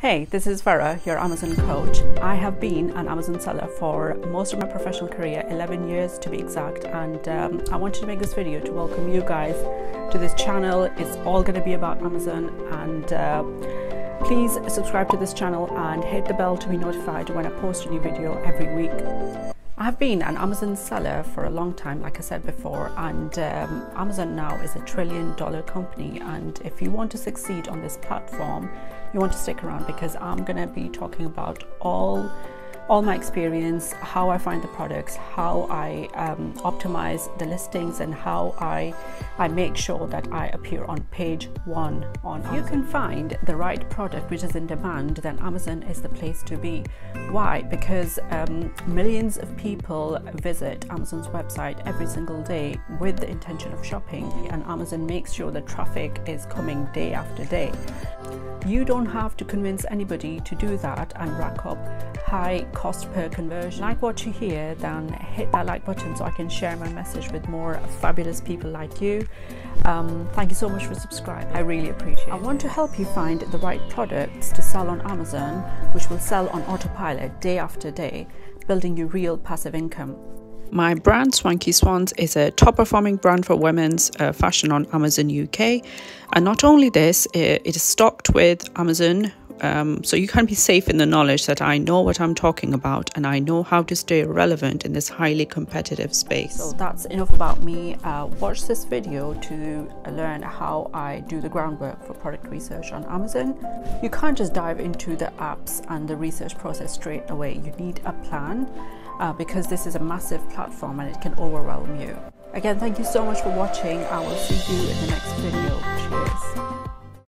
Hey, this is Farah, your Amazon coach. I have been an Amazon seller for most of my professional career, 11 years to be exact, and I wanted to make this video to welcome you guys to this channel. It's all going to be about Amazon, and please subscribe to this channel and hit the bell to be notified when I post a new video every week. I've been an Amazon seller for a long time, like I said before, and Amazon now is a $1 trillion company, and if you want to succeed on this platform, you want to stick around because I'm going to be talking about all my experience, how I find the products, how I optimize the listings, and how I make sure that I appear on page 1 on Amazon. If you can find the right product which is in demand, then Amazon is the place to be. Why? Because millions of people visit Amazon's website every single day with the intention of shopping, and Amazon makes sure the traffic is coming day after day. You don't have to convince anybody to do that and rack up high cost per conversion. Like what you hear, then hit that like button so I can share my message with more fabulous people like you. Thank you so much for subscribing. I really appreciate it. I want to help you find the right products to sell on Amazon, which will sell on autopilot day after day, building you real passive income. My brand Swanky Swans is a top performing brand for women's fashion on Amazon UK, and not only this, it is stocked with Amazon, so you can be safe in the knowledge that I know what I'm talking about and I know how to stay relevant in this highly competitive space. So that's enough about me. Watch this video to learn how I do the groundwork for product research on Amazon. You can't just dive into the apps and the research process straight away. You need a plan. Because this is a massive platform and it can overwhelm you. Again, thank you so much for watching. I will see you in the next video. Cheers.